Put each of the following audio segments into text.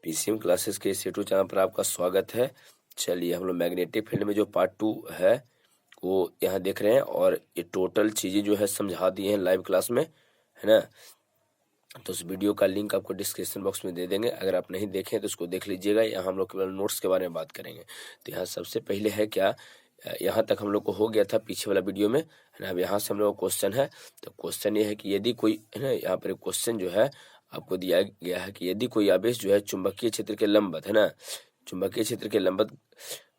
PCM classes के C2 channel पर आपका स्वागत है। चलिए हम लोग मैग्नेटिक फील्ड में जो पार्ट 2 है वो यहाँ देख रहे हैं और ये टोटल चीज़ें जो है समझा दिए हैं लाइव क्लास में, है ना। तो उस वीडियो का लिंक आपको डिस्क्रिप्शन बॉक्स में दे देंगे, अगर आप नहीं देखें तो उसको देख लीजिएगा। यहाँ हम लोग केवल नोट्स के बारे में बात करेंगे। तो यहाँ सबसे पहले है क्या, यहाँ तक हम लोग को हो गया था पीछे वाला वीडियो में, है ना। अब यहाँ से हम लोग का क्वेश्चन है। तो क्वेश्चन ये है कि यदि कोई, है ना, यहाँ पर क्वेश्चन जो है आपको दिया गया है कि यदि कोई आवेश जो है चुंबकीय क्षेत्र के लंबवत, है ना, चुंबकीय क्षेत्र के लंबवत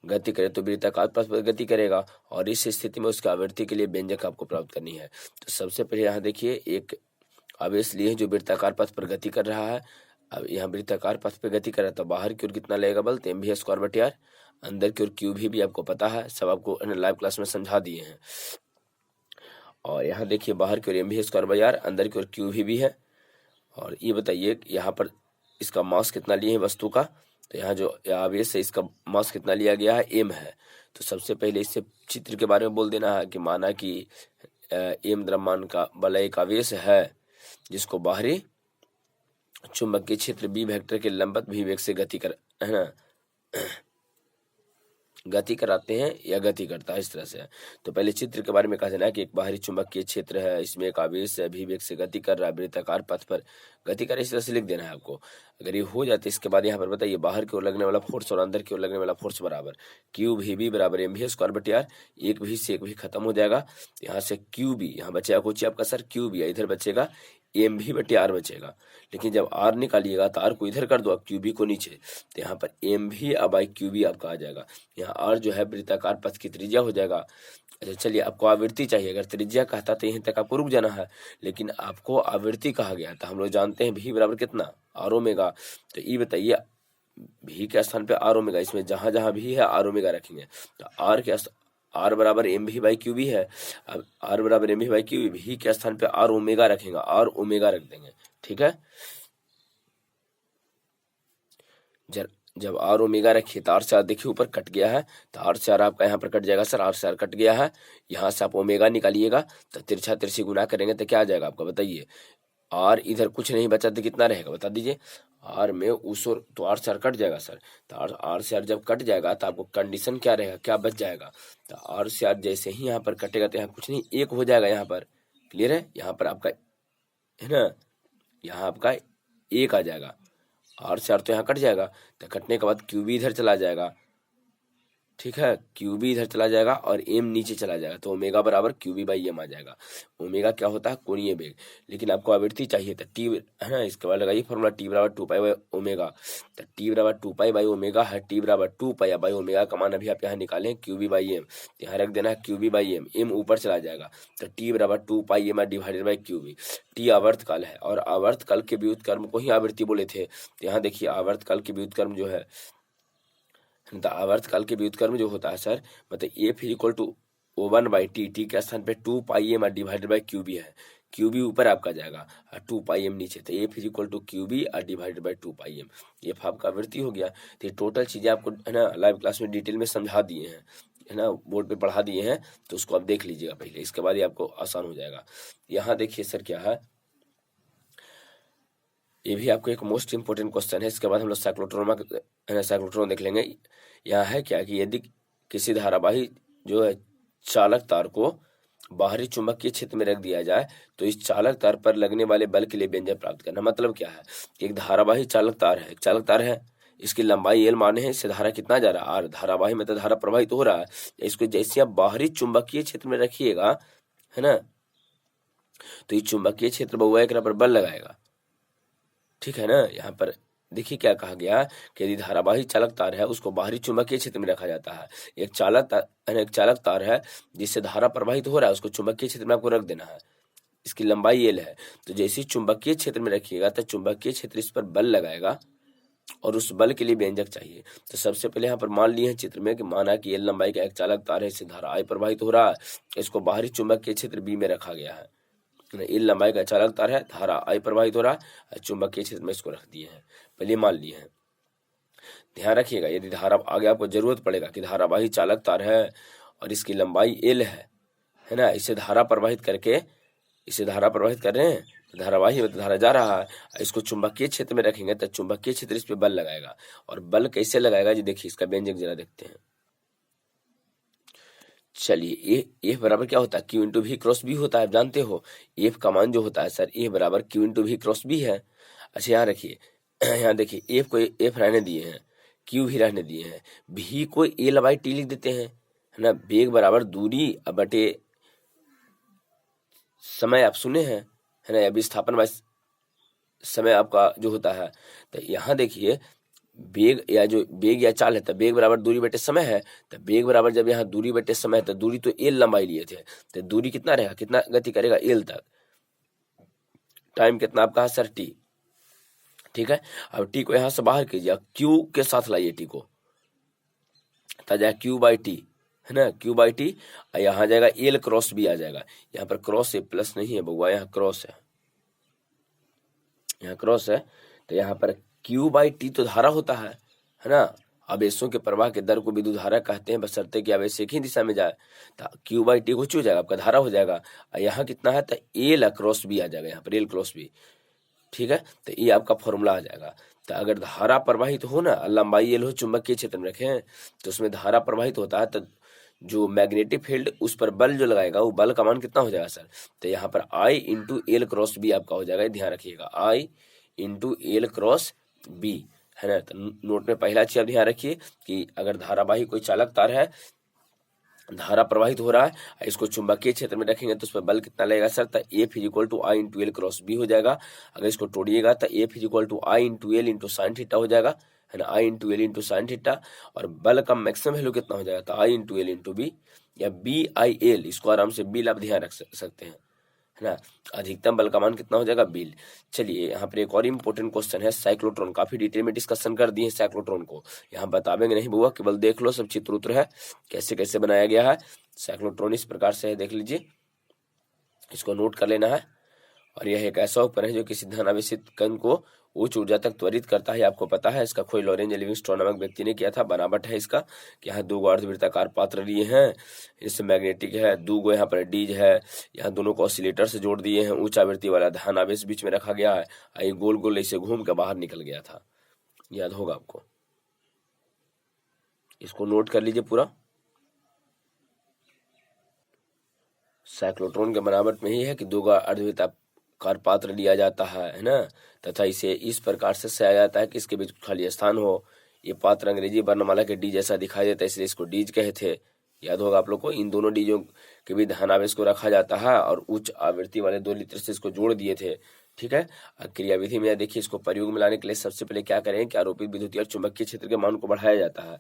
गति करे तो वृत्ताकार पथ पर गति करेगा, और इस स्थिति में उसकी आवृत्ति के लिए व्यंजक आपको प्राप्त करनी है। तो सबसे पहले यहाँ देखिए, एक आवेश लिए जो वृत्ताकार पथ पर गति कर रहा है। अब यहाँ वृत्ताकार पथ पर गति कर रहा है तो बाहर की ओर कितना लगेगा बल, तो mv²/r। अंदर की ओर क्यू भी आपको पता है, सब आपको लाइव क्लास में समझा दिए हैं। और यहाँ देखिए बाहर की ओर mv²/r, अंदर की ओर क्यू भी है। और ये बताइए यहाँ पर इसका मास कितना लिए हैं वस्तु का, तो यहाँ जो आवेश है इसका मास कितना लिया गया है, m है। तो सबसे पहले इससे चित्र के बारे में बोल देना है कि माना कि m द्रव्यमान का बल एक आवेश है जिसको बाहरी चुंबकीय क्षेत्र b वेक्टर के लंबवत भी वेग से गति कर, है ना, गति कराते हैं या गति करता है, इस तरह से। तो पहले चित्र के बारे में कहा जाना है कि एक बाहरी चुंबकीय क्षेत्र है, इसमें एक आवेश है, भी वेग से गति कर रहा है, वृत्ताकार पथ पर गति कर, इस तरह से लिख देना है आपको। अगर ये हो जाते इसके बाद यहाँ पर बताइए बाहर की ओर लगने वाला फोर्स और अंदर की ओर लगने वाला फोर्स बराबर क्यू भी बराबर mv²/r। एक भी से एक भी खत्म हो जाएगा, यहाँ से क्यू बी यहाँ बचेगा कुछ आपका सर, क्यू बी इधर बचेगा, mv/r बचेगा। लेकिन जब r निकालिएगा तो r को इधर कर दो, क्यू बी को नीचे, तो यहाँ पर mv/q आपका आ जाएगा। यहाँ r जो है वृत्ताकार पथ की त्रिज्या हो जाएगा। अच्छा चलिए, आपको आवृत्ति चाहिए, अगर त्रिज्या कहता तो यहीं तक आपको रुक जाना है, लेकिन आपको आवृत्ति कहा गया तो हम लोग जानते हैं v बराबर कितना, r ओमेगा। तो ये बताइए v के स्थान पे r ओमेगा, इसमें जहां जहां भी है r ओमेगा रखेंगे, तो r के r बराबर mv/q है। अब r बराबर mv/q, v के स्थान पे r ओमेगा रखेंगे, r ओमेगा रख देंगे, ठीक है। जब r ओमेगा रखिए तो r से r देखिए ऊपर कट गया है, तो r से r आपका यहाँ पर कट जाएगा सर, r से r कट गया है। यहाँ से आप ओमेगा निकालिएगा तो तिरछा तिरछी गुना करेंगे तो क्या आ जाएगा आपका, बताइए। r इधर कुछ नहीं बचा तो कितना रहेगा बता दीजिए, r में उस ओर तो r से r कट जाएगा सर। तो r से r जब कट जाएगा तो आपको कंडीशन क्या रहेगा, क्या बच जाएगा, तो r से r जैसे ही यहाँ पर कटेगा तो यहाँ कुछ नहीं, एक हो जाएगा यहाँ पर, क्लियर है। यहाँ पर आपका, है ना, यहाँ आपका एक आ जाएगा, r से r तो यहाँ कट जाएगा, तो कटने के बाद क्यू भी इधर चला जाएगा, ठीक है, क्यू भी इधर चला जाएगा और एम नीचे चला जाएगा, तो ओमेगा बराबर QB/m आ जाएगा। ओमेगा क्या होता है, कोणीय वेग। लेकिन आपको आवृत्ति चाहिए तो टी, है ना, इसके बाद लगाइए फॉर्मूला t बराबर 2π/ओमेगा। तो t बराबर 2π/ओमेगा है, t बराबर 2π/ओमेगा का मान अभी आप यहाँ निकालें QB/m, यहाँ रख देना है QB/m, m ऊपर चला जाएगा, तो t बराबर 2πm/QB। टी आवर्तकाल है और आवर्तकाल के व्युत्क्रम को ही आवृत्ति बोले थे। तो यहाँ देखिए आवर्तकाल के व्युत्क्रम जो है, तो आवर्तकाल के व्युत्क्रम जो होता है सर, मतलब F equal to O1/T, T के स्थान पे 2πm/QB है, QB ऊपर आपका जाएगा और 2πm नीचे, तो F equal to QB/2πm, F आपका आवृत्ति हो गया। तो ये टोटल चीजें आपको, है ना, लाइव क्लास में डिटेल में समझा दिए हैं, है ना, बोर्ड पे पढ़ा दिए हैं, तो उसको आप देख लीजिएगा पहले, इसके बाद ये आपको आसान हो जाएगा। यहाँ देखिए सर क्या है, ये भी आपको एक मोस्ट इंपोर्टेंट क्वेश्चन है। इसके बाद हम लोग साइक्लोट्रॉन देख लेंगे। यहाँ है क्या कि यदि किसी धारावाही जो है चालक तार को बाहरी चुंबकीय क्षेत्र में रख दिया जाए तो इस चालक तार पर लगने वाले बल के लिए व्यंजक प्राप्त करना। मतलब क्या है कि एक धारावाही चालक तार है, एक चालक तार है, इसकी लंबाई L माने है, इससे धारा कितना जा रहा है R, धारावाही में तो धारा प्रवाहित हो रहा है। इसको जैसे आप बाहरी चुंबकीय क्षेत्र में रखिएगा, है ना, तो ये चुंबकीय क्षेत्र बहुआ एक पर बल लगाएगा, ठीक है ना। यहाँ पर देखिए क्या कहा गया कि यदि धारावाही चालक तार है उसको बाहरी चुंबकीय क्षेत्र में रखा जाता है। एक चालक तार है जिससे धारा प्रवाहित हो रहा है, उसको चुंबकीय क्षेत्र में आपको रख देना है, इसकी लंबाई L है। तो जैसे ही चुंबकीय क्षेत्र में रखिएगा तो चुंबकीय क्षेत्र इस पर बल लगाएगा और उस बल के लिए व्यंजक चाहिए। तो सबसे पहले यहाँ पर मान लिए हैं चित्र में कि माना कि L लंबाई का एक चालक तार है, इससे धारा I प्रवाहित हो रहा है, इसको बाहरी चुंबकीय क्षेत्र B में रखा गया है। L लंबाई का चालक तार है, धारा I प्रवाहित हो रहा है, चुंबकीय क्षेत्र में इसको रख दिए हैं, पहले मान लिए हैं। ध्यान रखिएगा, यदि धारा आगे आपको जरूरत पड़ेगा कि धारावाही चालक तार है और इसकी लंबाई L है ना, इसे धारा प्रवाहित करके इसे धारा प्रवाहित कर रहे हैं, तो धारावाही में तो धारा जा रहा है। इसको चुंबकीय क्षेत्र में रखेंगे तो चुंबकीय क्षेत्र इस पे बल लगाएगा। और बल कैसे लगाएगा जी, देखिए इसका व्यंजक जरा देखते हैं। चलिए ए बराबर क्या होता है, Q into V cross B होता है, आप जानते हो। एफ का मान जो होता है सर, ए बराबर Q into V cross B है। अच्छा यहाँ रखिए, यहाँ देखिए एफ को एफ रहने दिए हैं, क्यू भी रहने दिए हैं, भी को एल बाई टी लिख देते हैं, है ना। वेग बराबर दूरी बटे समय, आप सुने हैं, है ना, या विस्थापन बाई समय आपका जो होता है। तो यहाँ देखिए वेग या जो वेग या चाल है, तो वेग बराबर दूरी बटे समय है। तो वेग बराबर जब यहाँ दूरी बटे समय है, तो दूरी तो एल लंबाई लिए थे, तो दूरी कितना रहेगा, कितना गति करेगा एल तक। टाइम कितना आपका है सर, टी। ठीक है, अब टी को यहाँ से बाहर कीजिए, क्यू के साथ लाइए टी को, ताजा क्यू बाई टी, है ना, क्यू बाई टी। यहाँ जाएगा एल क्रॉस बी आ जाएगा। यहाँ पर क्रॉस है, प्लस नहीं है बउआ, यहाँ क्रॉस है, यहाँ क्रॉस है। तो यहाँ पर क्यू बाई टी तो धारा होता है ना। आवेशों के प्रवाह के दर को विद्युत धारा कहते हैं, बशर्ते कि आवेश एक ही दिशा में जाए। तो क्यू बाई टी कुछ हो जाएगा, आपका धारा हो जाएगा। और यहाँ कितना है, तो एल क्रॉस बी आ जाएगा, यहाँ पर एल क्रॉस बी। ठीक है, तो ये आपका फॉर्मूला आ जाएगा। तो अगर धारा प्रवाहित हो ना, लंबाई एल हो, चुंबकीय क्षेत्र में रखे हैं, तो उसमें धारा प्रवाहित होता है, तो जो मैग्नेटिक फील्ड उस पर बल जो लगाएगा, वो बल का मान कितना हो जाएगा सर, तो यहाँ पर आई इंटू एल क्रॉस बी आपका हो जाएगा। ध्यान रखिएगा, आई इंटू एल क्रॉस बी, है ना। तो नोट में पहला चीज आप ध्यान रखिए कि अगर धारावाही कोई चालक तार है, धारा प्रवाहित हो रहा है, इसको चुंबकीय क्षेत्र में रखेंगे तो उस पर बल कितना लगेगा सर, तो F is equal to I into L cross B हो जाएगा। अगर इसको तोड़िएगा तो F is equal to I into L into sine theta हो जाएगा, है ना, I into L into sine theta. और बल का मैक्सिमम वैल्यू कितना हो जाएगा, तो I into L into B, या बी आई एल, इसको आराम से बिल आप ध्यान रख सकते हैं, है ना। अधिकतम बल का मान कितना हो जाएगा, बिल। चलिए यहाँ पर एक और इम्पोर्टेंट क्वेश्चन है, साइक्लोट्रॉन। काफी डिटेल में डिस्कशन कर दिए साइक्लोट्रॉन को, यहाँ बतावेंगे नहीं बुआ, केवल देख लो, सब चित्र उत्र है कैसे कैसे बनाया गया है। साइक्लोट्रॉन इस प्रकार से है, देख लीजिए, इसको नोट कर लेना है। और यह एक ऐसा उपकरण है जो किसी धनावेशित कण को उच्च ऊर्जा तक त्वरित करता है। आपको पता है, इसका खोज लॉरेंज लिविंगस्टोन नामक व्यक्ति ने किया था। बनावट है इसका कि यहाँ दो अर्धवृत्ताकार पात्र लिए हैं, इससे मैग्नेटिक है, दो गो यहाँ पर डीज है, यहाँ दोनों को ऑसिलेटर से जोड़ दिए हैं, उच्च आवृत्ति वाला धनावेश बीच में रखा गया है, ये गोल गोल ऐसे घूम के बाहर निकल गया था, याद होगा आपको। इसको नोट कर लीजिए पूरा। साइक्लोट्रॉन के बनावट में ही है कि दो अर्धवृत्ताकार पात्र लिया जाता है ना, तथा इसे इस प्रकार से सजाया जाता है कि इसके बीच खाली स्थान हो। ये पात्र अंग्रेजी वर्णमाला के डी जैसा दिखाई देता है, इसलिए इसको डीज कहे थे, याद होगा आप लोग को। इन दोनों डीजों के बीच धनावेश को रखा जाता है और उच्च आवृत्ति वाले दो लित्र से इसको जोड़ दिए थे। ठीक है, क्रियाविधि में देखिए, इसको प्रयोग में लाने के लिए सबसे पहले क्या करें कि आरोपित विद्युतीय और चुंबकीय क्षेत्र के मान को बढ़ाया जाता है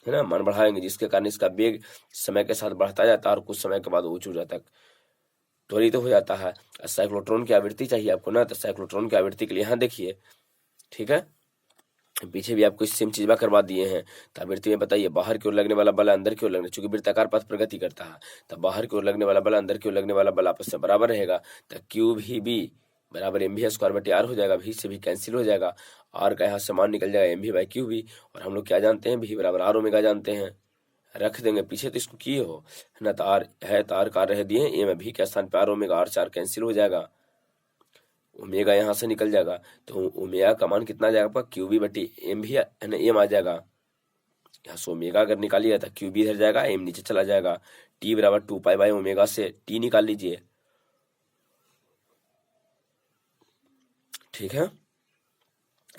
ना, मान बढ़ाएंगे, जिसके कारण इसका वेग समय के साथ बढ़ता जाता है और कुछ समय के बाद उच्च ऊर्जा तक त्वरित हो जाता है। साइक्लोट्रॉन की आवृत्ति चाहिए आपको ना, तो साइक्लोट्रॉन की आवृत्ति के लिए यहाँ देखिए, ठीक है, पीछे भी आपको सेम चीज करवा दिए हैं। तो आवृत्ति में बताइए, बाहर की ओर लगने वाला बल अंदर की ओर लगने, चूंकि वृत्ताकार पथ प्रगति करता है, तो बाहर की ओर लगने वाला बल अंदर की ओर लगने वाला बल आपस में बराबर रहेगा। तो क्यू भी बी बराबर एम भी स्क्वायर बटे आर हो जाएगा, भी से भी कैंसिल हो जाएगा, आर का यहाँ से मान निकल जाएगा एम भी बाई क्यू भी। और हम लोग क्या जानते हैं, भी बराबर आर ओमेगा जानते हैं, रख देंगे पीछे, तो इसको किए हो, है ना। तो आर है, तो आर कार रह दिए, ए में भी के स्थान पे आर ओमेगा, आर चार कैंसिल हो जाएगा, ओमेगा यहाँ से निकल जाएगा। तो ओमेगा का मान कितना आ जाएगा आपका, क्यू बी बटी एम भी, है ना, एम आ जाएगा। यहाँ से ओमेगा अगर निकालिएगा तो क्यू बी इधर जाएगा, एम नीचे चला जाएगा। टी बराबर 2 पाई बाई ओमेगा से टी निकाल लीजिए, ठीक है।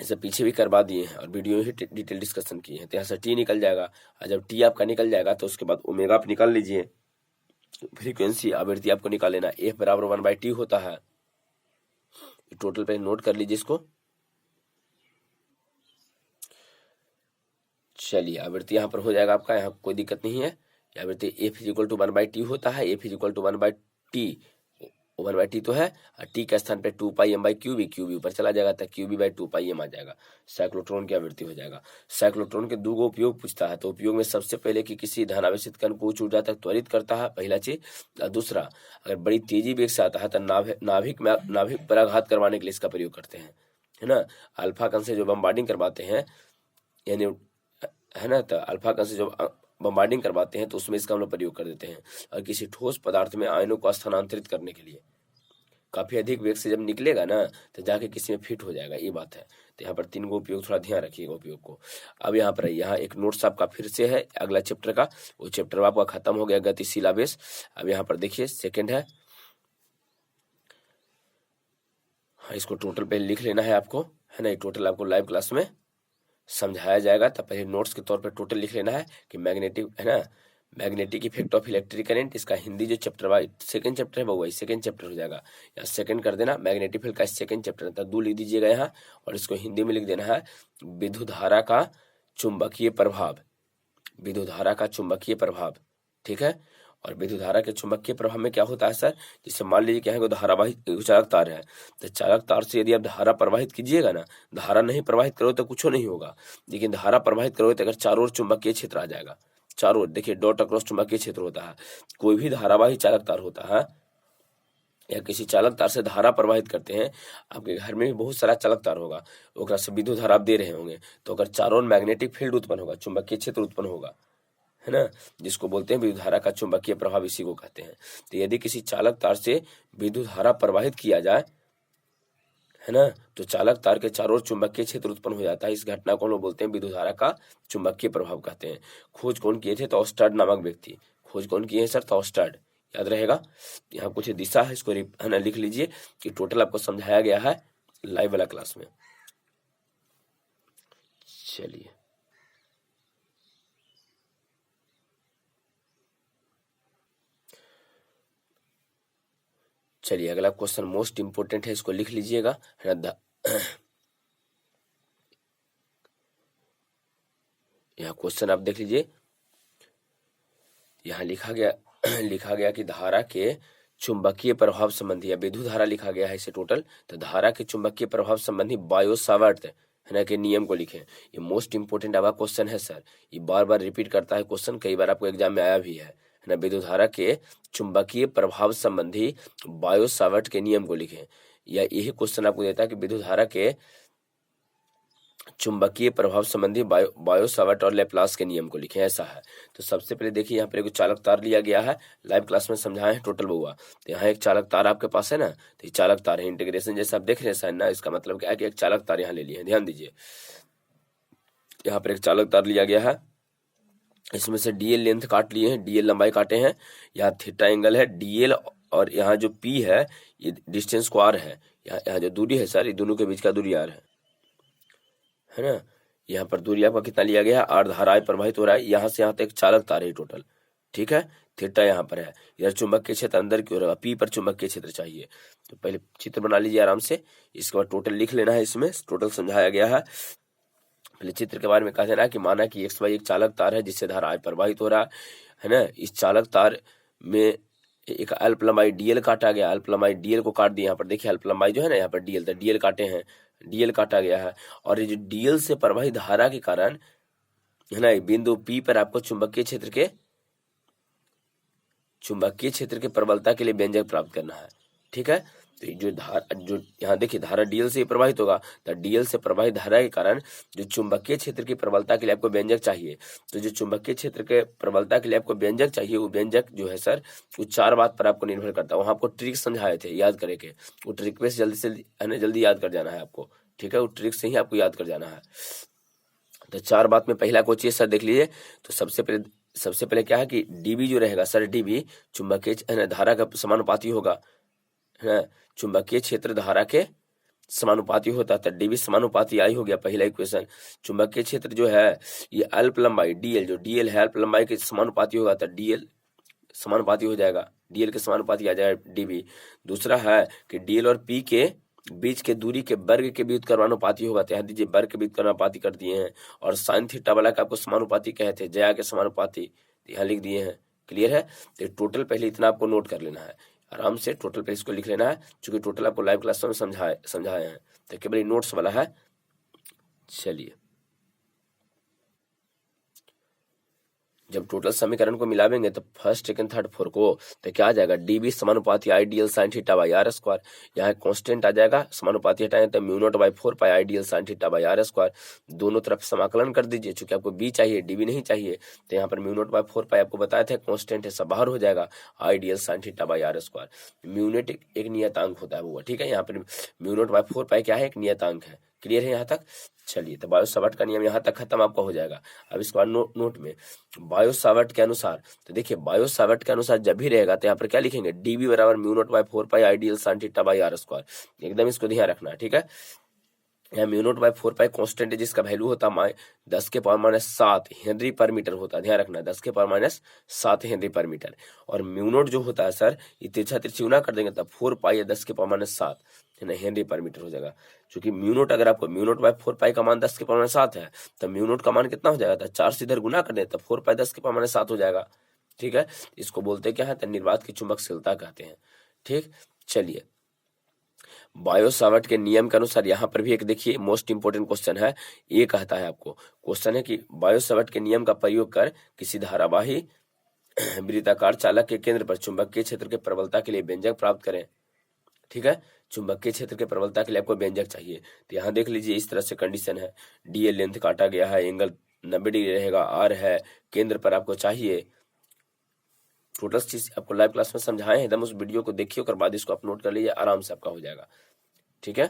इसे पीछे भी करवा दिए हैं और वीडियो ही डिटेल डिस्कशन किए हैं। तो यहाँ से टी निकल जाएगा, और जब टी आपका निकल जाएगा तो उसके बाद ओमेगा आप निकाल लीजिए, फ्रीक्वेंसी आवृत्ति आपको निकाल लेना, एफ बराबर 1/t होता है। टोटल पे नोट कर लीजिए इसको। चलिए आवृत्ति यहाँ पर हो जाएगा आपका, यहाँ कोई दिक्कत नहीं है। आवृत्ति F is equal to 1/t होता है, F is equal to 1/t, 1/t तो है, और टी के स्थान पे 2 pi M by Q B ऊपर चला जाएगा, तो Q B by 2 pi M आ जाएगा। साइक्लोट्रॉन की आवृत्ति हो जाएगा। साइक्लोट्रॉन के दो उपयोग पूछता है, तो उपयोग में सबसे पहले कि किसी धनावेशित कण को उच्च ऊर्जा तक त्वरित करता है, पहला चीज। दूसरा, अगर बड़ी तेजी वेग से आता है तो नाभिक पर आघात करवाने के लिए इसका प्रयोग करते हैं, है ना। अल्फा कण से जो बम्बार्डिंग करवाते हैं, यानी, है ना, तो अल्फा कण से जो बम्बार्डिंग करवाते हैं तो उसमें इसका हम लोग प्रयोग कर देते हैं। और किसी ठोस पदार्थ में आयनों को स्थानांतरित करने के लिए, काफी अधिक वेग से जब निकलेगा ना तो जाके किसी में फिट हो जाएगा, ये बात है। तो यहाँ पर 3 गो उपयोग, थोड़ा ध्यान रखिएगा उपयोग को। अब यहाँ पर यहाँ एक नोट्स आपका फिर से है अगला चैप्टर का, वो चैप्टर आपका खत्म हो गया, गतिशील आवेश। अब यहाँ पर देखिए सेकंड है, हाँ इसको टोटल पहले लिख लेना है आपको, है ना। ये टोटल आपको लाइव क्लास में समझाया जाएगा, तब पहले नोट्स के तौर पर टोटल लिख लेना है कि मैग्नेटिक, है ना, magnetic effect of electric current. इसका हिंदी जो चैप्टर वाइज सेकंड चैप्टर है वो वही सेकंड चैप्टर हो जाएगा, या सेकंड कर देना, मैग्नेटिक फील्ड का सेकंड चैप्टर है, तो 2 लिख दीजिएगा यहाँ, और इसको हिंदी में लिख देना है विद्युत धारा का चुंबकीय प्रभाव, विद्युत धारा का चुंबकीय प्रभाव, ठीक है। और विद्युत धारा के चुंबकीय प्रभाव में क्या होता है सर, जैसे मान लीजिए क्या है, धारावाही चालक तार है, तो चालक तार से यदि आप धारा प्रवाहित कीजिएगा ना, धारा नहीं प्रवाहित करोगे तो कुछ नहीं होगा, लेकिन धारा प्रवाहित करोगे तो अगर चारों ओर चुंबकीय क्षेत्र आ जाएगा, चारों ओर देखिए डॉट अक्रॉस चुंबकीय क्षेत्र होता है। कोई भी धारावाही चालक तार होता है या किसी चालक तार से धारा प्रवाहित करते हैं, आपके घर में भी बहुत सारा चालक तार होगा, ओकरा से विद्युत धारा आप दे रहे होंगे, तो अगर चारों ओर मैग्नेटिक फील्ड उत्पन्न होगा, चुंबकीय क्षेत्र उत्पन्न होगा, है ना, जिसको बोलते हैं विद्युत धारा का चुंबकीय प्रभाव, इसी को कहते हैं। तो यदि किसी चालक तार से विद्युत धारा प्रवाहित किया जाए, है ना, तो चालक तार के चारों ओर चुंबकीय क्षेत्र उत्पन्न हो जाता है। इस घटना को हम लोग बोलते हैं विद्युत धारा का चुंबकीय प्रभाव कहते हैं। खोज कौन किए थे, तो ऑस्टर्ड नामक व्यक्ति, खोज कौन किए हैं सर, तो ऑस्टर्ड, याद रहेगा। यहाँ कुछ दिशा है, इसको है ना लिख लीजिए कि टोटल आपको समझाया गया है लाइव वाला क्लास में। चलिए चलिए अगला क्वेश्चन मोस्ट इंपोर्टेंट है, इसको लिख लीजिएगा, है ना। यहाँ क्वेश्चन आप देख लीजिए, यहाँ लिखा गया कि धारा के चुंबकीय प्रभाव संबंधी, या विद्युत धारा लिखा गया है इसे टोटल, तो धारा के चुंबकीय प्रभाव संबंधी बायो-सावर्त, है ना, के नियम को लिखें। ये मोस्ट इंपोर्टेंट आपका क्वेश्चन है सर, ये बार बार रिपीट करता है क्वेश्चन, कई बार आपको एग्जाम में आया भी है ना। विद्युत धारा के चुंबकीय प्रभाव संबंधी बायो-सावर्त के नियम को लिखें, या यही क्वेश्चन आपको देता है कि विद्युत धारा के चुंबकीय प्रभाव संबंधी बायो-सावर्त और लेप्लास के नियम को लिखें, ऐसा है। तो सबसे पहले देखिए यहाँ पर एक चालक तार लिया गया है, लाइव क्लास में समझाए हैं टोटल बउआ। तो यहाँ एक चालक तार आपके पास है ना, तो ये चालक तार है, इंटीग्रेशन जैसे आप देख रहे हैं ना, इसका मतलब क्या है कि एक चालक तार यहाँ ले लिए हैं, ध्यान दीजिए। यहाँ पर एक चालक तार लिया गया है, इसमें से डीएल लेंथ काट लिए हैं, डीएल लंबाई काटे हैं, यहाँ थीटा एंगल है डीएल, और यहाँ जो पी है ये डिस्टेंस को आर है, यहाँ जो दूरी है सर, ये दोनों के बीच का दूरी आर है ना। यहाँ पर दूरी आपका कितना लिया गया है, आर धाराएं प्रवाहित हो रहा है, यहाँ से यहाँ तक चालक तार है टोटल, ठीक है। थीटा यहाँ पर है, इधर चुंबकीय क्षेत्र अंदर की ओर है, पी पर चुंबकीय क्षेत्र चाहिए, तो पहले चित्र बना लीजिए आराम से, इसके बाद टोटल लिख लेना है, इसमें टोटल समझाया गया है। पहले चित्र के बारे में कहा देना है कि माना कि एक्स वाई एक चालक तार है जिससे धारा प्रवाहित हो रहा है ना। इस चालक तार में एक अल्प लंबाई डीएल काटा गया, अल्प लंबाई डीएल को काट दिया, यहाँ पर देखिए अल्प लंबाई जो है ना, यहाँ पर डीएल था, डीएल काटे हैं, डीएल काटा गया है, और ये जो डीएल से प्रवाहित धारा के कारण, है ना, बिंदु पी पर आपको चुंबकीय क्षेत्र के प्रबलता के लिए व्यंजक प्राप्त करना है, ठीक है। तो जो यहाँ देखिए धारा डीएल से प्रवाहित होगा, तो डीएल से प्रवाहित धारा के कारण जो चुंबकीय क्षेत्र की प्रबलता के लिए आपको व्यंजक चाहिए, तो जो चुंबकीय क्षेत्र के प्रबलता के लिए आपको व्यंजक चाहिए, वो व्यंजक जो है सर, वो 4 बात पर आपको निर्भर करता है। वहां आपको ट्रिक समझाए थे, याद करके, वो ट्रिक पे जल्दी से है ना, जल्दी याद कर जाना है आपको, ठीक है, वो ट्रिक से ही आपको याद कर जाना है। तो 4 बात में पहला को चाहिए सर, देख लीजिए। तो सबसे पहले क्या है कि डीबी जो रहेगा सर, डीबी चुंबकीय धारा का समानुपाती होगा, है ना, चुंबकीय क्षेत्र धारा के समानुपाती होता है, डीबी समानुपाती आई हो गया पहला इक्वेशन। चुंबकीय क्षेत्र जो है ये अल्प लंबाई डीएल, जो डीएल है अल्प लंबाई के समानुपाती होगा, तो डीएल समानुपाती हो जाएगा, डीएल के समानुपाती आ जाएगा डीबी। दूसरा है कि डीएल और पी के बीच के दूरी के वर्ग के व्युत्क्रमानुपाती होगा, तो यहाँ दीजिए वर्ग के व्युत्क्रमानुपाती कर दिए हैं, और साइन थीटा वाला का आपको समानुपाती कहे थे, जया के समानुपाती, यहाँ लिख दिए हैं, क्लियर है। तो टोटल पहले इतना आपको नोट कर लेना है, आराम से टोटल पे इसको लिख लेना है, क्योंकि टोटल आपको लाइव क्लास में समझाए हैं, तो केवल नोट्स वाला है। चलिए जब टोटल समीकरण को मिलावेंगे तो फर्स्ट सेकंड थर्ड फोर को, तो क्या आ जाएगा, डीबी समानुपाती ideal sine theta by r square. यहाँ कांस्टेंट आ जाएगा, समानुपाती हटाएं तो mu naught by 4 pi ideal sine theta by r square. दोनों तरफ समाकलन कर दीजिए, चूंकि आपको बी चाहिए डीबी नहीं चाहिए, तो यहाँ पर म्यू नॉट बाई 4 पाई आपको बताया था कांस्टेंट है, सब बाहर हो जाएगा, ideal sine theta by r square. Mu naught एक नियतांक होता है वो, ठीक है। यहाँ पर म्यू नॉट बाई 4 पाई क्या है, एक नियतांक है। क्लियर है यहाँ तक? चलिए, तो बायो सावर्ट का नियम यहाँ तक खत्म आपका हो जाएगा। अब इसके बाद नोट में बायो सावर्ट के अनुसार, तो देखिए बायो सावर्ट के अनुसार जब भी रहेगा तो यहाँ पर क्या लिखेंगे, डीबी बराबर mu naught by 4 pi ideal sine theta by r square. एकदम इसको ध्यान रखना है, ठीक है। यहाँ mu naught by 4 pi constant है, जिसका वैल्यू होता है 10 के power minus 7 henry per metre होता है, ध्यान रखना 10 के power minus 7 henry per metre. और म्यू नॉट जो होता है सर, ये तिरछा तिरछी गुना कर देंगे तब 4 पाई या 10 के पावर माइनस 7 है ना, हेनरी पर मीटर हो जाएगा। क्योंकि म्यू नॉट, अगर आपको म्यू नॉट बाई 4 पाई का मान 10 के पावर माइनस 7 है, तो म्यू नॉट का मान कितना हो जाएगा, तो 4 से इधर गुना कर दे तो 4 पाई 10 के पावर माइनस 7 हो जाएगा, ठीक है। इसको बोलते क्या है, तो निर्वात की चुंबकशीलता कहते हैं, ठीक। चलिए, बायो सावर्ट के नियम के अनुसार यहाँ पर भी एक देखिए मोस्ट इंपोर्टेंट क्वेश्चन है। ये कहता है आपको, क्वेश्चन है कि बायो सावर्ट के नियम का प्रयोग कर किसी धारावाही वृत्ताकार चालक के केंद्र पर चुंबकीय क्षेत्र के प्रबलता के लिए व्यंजक प्राप्त करें, ठीक है। चुंबकीय क्षेत्र के प्रबलता के लिए आपको व्यंजक चाहिए, तो यहाँ देख लीजिए इस तरह से कंडीशन है, डीएल लेंथ काटा गया है, एंगल 90 डिग्री रहेगा, आर है, केंद्र पर आपको चाहिए। टोटल चीज आपको लाइव क्लास में समझाए, एकदम उस वीडियो को देखिए, और बाद इसको आप नोट कर लीजिए, आराम से आपका हो जाएगा, ठीक है।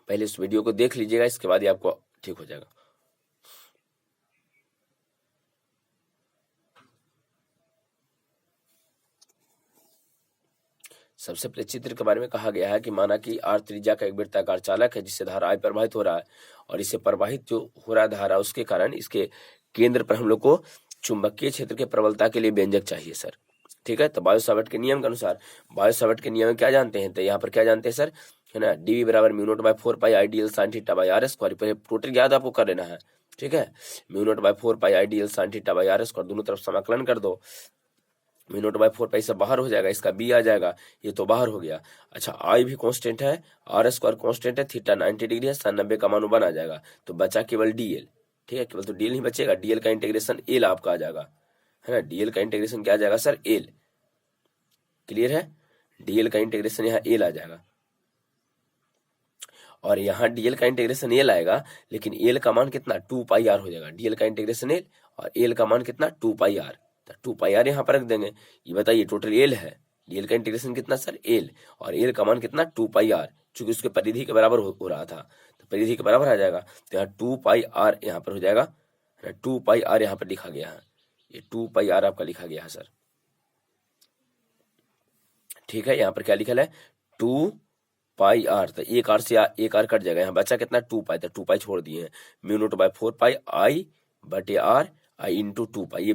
पहले इस वीडियो को देख लीजिएगा, इसके बाद ही आपको ठीक हो जाएगा। सबसे पहले चित्र के बारे में कहा गया है कि माना कि आर त्रिज्या का एक वृत्ताकार चालक है, जिससे धारा आई प्रवाहित हो रहा है, और इसे प्रवाहित जो हो रहा है धारा, उसके कारण इसके केंद्र पर हम लोग को चुंबकीय क्षेत्र के प्रबलता के लिए व्यंजक चाहिए सर, ठीक है। तो बायो सावर्ट के नियम के अनुसार, बायो सावर्ट के नियम में क्या जानते हैं, तो यहाँ पर क्या जानते हैं सर, है ना, डीवी बराबर mu naught by 4 pi ideal sine theta by r square. पहले टोटल याद आपको कर लेना है, ठीक है। Mu naught by 4 pi ideal sine theta by r square, दोनों तरफ समाकलन कर दो, म्यू नॉट बाई 4 पाई से बाहर हो जाएगा, इसका बी आ जाएगा, ये तो बाहर हो गया। अच्छा, आई भी कांस्टेंट है, आर स्क्वायर कांस्टेंट है, थीटा 90 डिग्री है, sin 90 का मान 1 आ जाएगा, तो बचा केवल डीएल, ठीक है। केवल तो डीएल नहीं बचेगा, डीएल का इंटीग्रेशन एल आपका आ जाएगा, है ना। डीएल का इंटीग्रेशन क्या आ जाएगा सर, एल। क्लियर है, डीएल का इंटीग्रेशन यहाँ एल आ जाएगा, और यहाँ डीएल का इंटीग्रेशन एल आएगा, लेकिन एल का मान कितना, 2 पाई आर हो जाएगा। डीएल का इंटीग्रेशन एल और एल का मान कितना, 2 पाई आर, तो 2 पाई आर यहाँ पर रख देंगे। ये बताइए टोटल एल है, डीएल का इंटीग्रेशन कितना सर, एल, और एल का मान कितना, 2 पाई आर, चूंकि उसके परिधि के बराबर हो रहा था, तो परिधि के बराबर आ जाएगा, तो यहाँ 2 पाई आर यहाँ पर हो जाएगा, 2 पाई आर यहाँ पर लिखा गया है, ये 2 पाई आर आपका लिखा गया है सर, ठीक है। यहाँ पर क्या लिखा है, 2 पाई आर, तो एक आर से एक आर कट जाएगा, यहाँ बचा कितना, 2 पाई, तो 2 पाई छोड़ दिए हैं, म्यू नॉट बाई 4 पाई आई बटे आर, आई इंटू 2 पाई, ये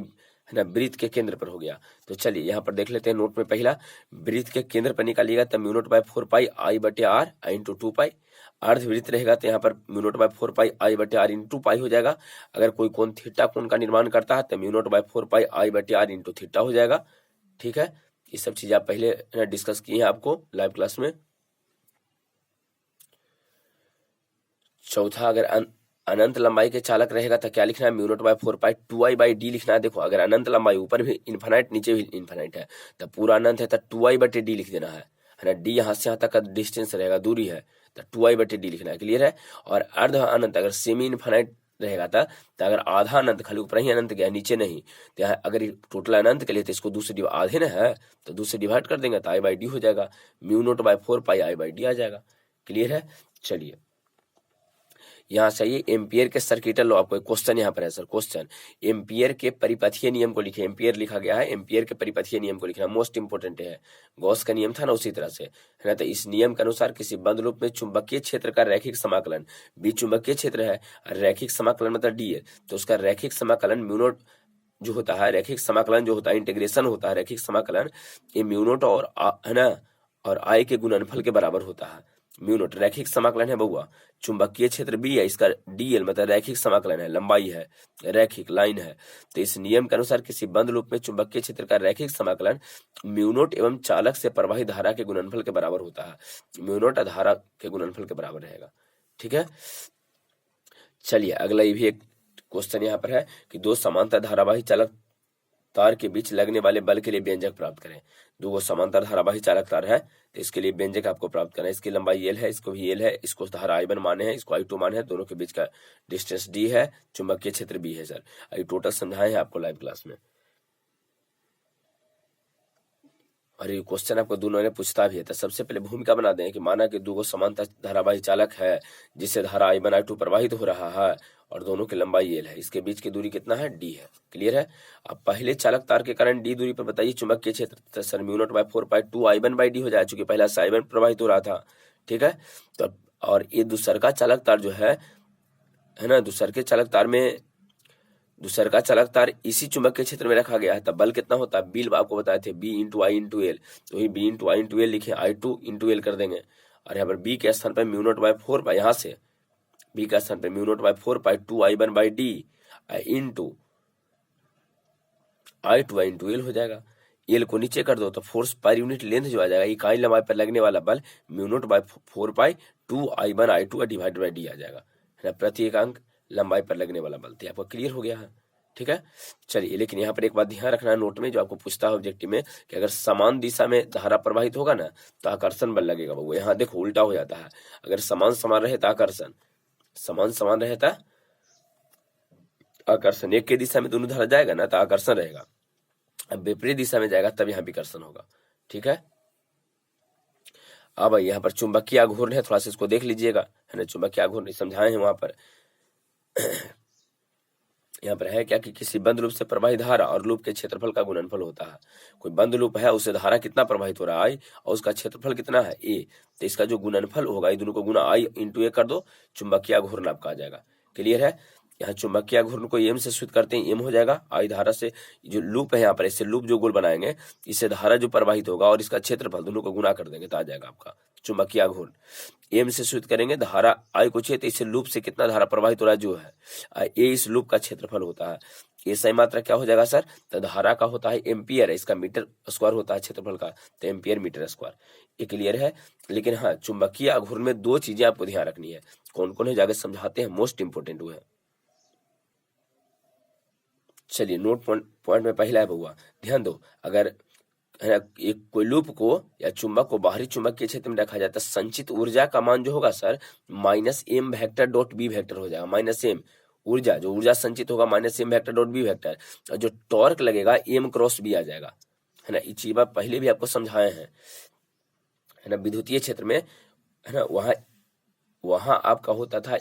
है ना वृत्त के केंद्र पर हो गया। तो चलिए यहाँ पर देख लेते हैं, नोट में पहला वृत्त के केंद्र पर निकालिएगा, तो म्यू नॉट बाई 4 पाई आई बटे आर, आई इंटू 2 पाई। अर्धवृत्त रहेगा तो यहाँ पर म्यू नॉट बाई 4 पाई आई बटे आर इंटू पाई हो जाएगा। अगर कोई कोण थीटा कोण का निर्माण करता है तो म्यू नॉट बाई 4 पाई आई बटे आर इंटू थीटा हो जाएगा, ठीक है। ये सब चीज आप पहले डिस्कस किए हैं आपको लाइव क्लास में। चौथा, अगर अनंत लंबाई के चालक रहेगा तो क्या लिखना है, mu naught by 4 pi 2i by D लिखना है। देखो, अगर अनंत लंबाई ऊपर भी इन्फानाइट नीचे भी इन्फानाइट है, तो पूरा अनंत है तो 2i बटे डी लिख देना है ना। डी यहाँ से यहाँ तक का डिस्टेंस रहेगा, दूरी है, तो 2i बटे डी लिखना है। क्लियर है। और अर्ध अनंत अगर सेमी इन्फानाइट रहेगा था, तो अगर आधा अनंत खाली ऊपर ही अनंत गया नीचे नहीं, तो यहाँ अगर टोटल अनंत के लिए तो इसको दूसरे आधे ना है तो दूसरे डिवाइड कर देंगे तो आई बाई डी हो जाएगा, mu naught by 4 pi I by D आ जाएगा। क्लियर है। चलिए, यहाँ चाहिए एम्पियर के सर्किटल लॉ, आपको क्वेश्चन यहाँ पर है सर, क्वेश्चन एम्पियर के परिपथीय नियम को लिखे, एम्पियर लिखा गया है, एम्पियर के परिपथीय नियम को लिखना मोस्ट इंपोर्टेंट है। गॉस का नियम था ना, उसी तरह से है ना। तो इस नियम के अनुसार किसी बंद लूप में चुंबकीय क्षेत्र का रैखिक समाकलन, बी चुंबकीय क्षेत्र है, रैखिक समाकलन मतलब डी है, तो उसका रैखिक समाकलन म्यू नॉट जो होता है, रैखिक समाकलन जो होता है, इंटीग्रेशन होता है, रैखिक समाकलन ये म्यू नॉट और है ना और आई के गुणनफल के बराबर होता है। म्यू नॉट रैखिक समाकलन है बउआ, चुंबकीय क्षेत्र बी है, इसका डीएल मतलब रैखिक समाकलन है, लंबाई है, रैखिक लाइन है। तो इस नियम के अनुसार किसी बंद लूप में चुंबकीय क्षेत्र का रैखिक समाकलन म्यू नॉट एवं चालक से प्रवाहित धारा के गुणनफल के बराबर होता है। म्यू नॉट धारा के गुणनफल के बराबर रहेगा, ठीक है। चलिए, अगला ये भी एक क्वेश्चन यहाँ पर है कि दो समांतर धारावाही चालक तार के बीच लगने वाले बल के लिए व्यंजक प्राप्त करें। दो समांतर धारावाही चालक तार है तो इसके लिए व्यंजक आपको प्राप्त करना है। इसकी लंबाई L है, इसको भी L है, इसको धारा I1 माने हैं, इसको I2 माने हैं, दोनों के बीच का डिस्टेंस D है, चुंबकीय क्षेत्र B है। सर अभी टोटल समझाए हैं आपको लाइव क्लास में, और ये क्वेश्चन आपको दोनों ने पूछता भी है। तो सबसे पहले भूमिका बना दें कि माना कि दो समांतर धारावाही चालक है जिससे धारा I1 I2 प्रवाहित हो रहा है और दोनों की लंबाई L है, इसके बीच की दूरी कितना है, D है। क्लियर है। अब पहले चालक तार के कारण D दूरी पर बताइए चुंबकीय क्षेत्र। तो सर μ0/4π2 I1/D हो जाए, चूंकि पहला से I1 प्रवाहित हो रहा था। ठीक है। तो और ये दूसर का चालक तार जो है ना, दूसर के चालक तार में दूसर का चालक तार इसी चुंबकीय क्षेत्र में रखा गया है। तब बल कितना होता है, बी आपको बताए थे, B × I × L। तो ये B × I × L लिखे, I2 × L कर देंगे, और यहाँ पर B के स्थान पर μ0/4π, यहाँ से B का स्थान पर μ0/4π2 I1/D × I2 × L हो जाएगा। L को नीचे कर दो तो फोर्स पर यूनिट लेंथ जो आ जाएगा, इकाई लंबाई पर लगने वाला बल μ0/4π2 I1 I2 /D आ जाएगा, है ना, प्रति एकांक लंबाई पर लगने वाला बल। तो आपको क्लियर हो गया है। ठीक है। चलिए, लेकिन यहाँ पर एक बात ध्यान रखना है नोट में, जो आपको पूछता है ऑब्जेक्टिव में, कि अगर समान दिशा में धारा प्रवाहित होगा ना तो आकर्षण बल लगेगा। वो यहाँ देखो उल्टा हो जाता है, अगर समान रहे तो आकर्षण, समान रहता आकर्षण, एक के दिशा में दोनों धारा जाएगा ना तो आकर्षण रहेगा, अब विपरीत दिशा में जाएगा तब यहाँ विकर्षण होगा। ठीक है। अब यहाँ पर चुंबकीय आघूर्ण है, थोड़ा सा इसको देख लीजिएगा, है ना, चुंबकीय आघूर्ण समझाए हैं वहां पर। यहाँ पर है क्या कि किसी बंद लूप से प्रवाहित धारा और लूप के क्षेत्रफल का गुणनफल होता है। कोई बंद लूप है, उससे धारा कितना प्रवाहित हो रहा है I, और उसका क्षेत्रफल कितना है A, तो इसका जो गुणनफल होगा, ये दोनों को गुना I × A कर दो, चुंबकीय आघूर्ण आपका आ जाएगा। क्लियर है। यहाँ चुंबकीय आघूर्ण को M से सूचित करते हैं, M हो जाएगा I धारा से, जो लूप है यहाँ पर, इससे लूप जो गोल बनाएंगे, इससे धारा जो प्रवाहित होगा और इसका क्षेत्रफल दोनों को गुना कर देंगे तो आ जाएगा आपका चुंबकीय आघूर्ण। M से सूचित करेंगे धारा I को चाहिए, तो इससे लूप से कितना धारा प्रवाहित हो रहा है जो है A, इस लूप का क्षेत्रफल होता है। ये सही मात्रा क्या हो जाएगा सर, तो धारा का होता है एम्पियर, इसका मीटर स्क्वायर होता है क्षेत्रफल का, तो एम्पियर मीटर स्क्वायर। ये क्लियर है। लेकिन हाँ, चुंबकीय आघूर्ण में दो चीजें आपको ध्यान रखनी है, कौन कौन है जाकर समझाते हैं, मोस्ट इंपोर्टेंट वो है। चलिए, नोट पॉइंट में पहला है बउआ, ध्यान दो, अगर एक कोई लूप को या चुंबक को बाहरी चुंबक के क्षेत्र में रखा जाता है, संचित ऊर्जा का मान जो होगा sir -m vector dot b vector हो जाएगा। -m ऊर्जा, जो ऊर्जा संचित होगा -m vector dot b vector, और जो टॉर्क लगेगा m × b आ जाएगा, है ना। ये चीज बात पहले भी आपको समझाए हैं, है ना, विद्युतीय क्षेत्र में, है ना, वहां आपका होता था,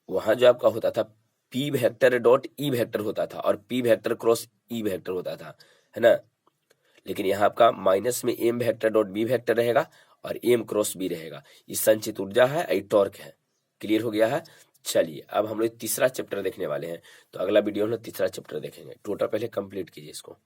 वहां जो आपका होता था P vector dot E vector होता था और P वेक्टर × E वेक्टर होता था, है ना। लेकिन यहाँ आपका माइनस में M vector dot B vector रहेगा और M × B रहेगा। ये संचित ऊर्जा है, ये टॉर्क है। क्लियर हो गया है। चलिए, अब हम लोग तीसरा चैप्टर देखने वाले हैं, तो अगला वीडियो में तीसरा चैप्टर देखेंगे। टोटल पहले कंप्लीट कीजिए इसको।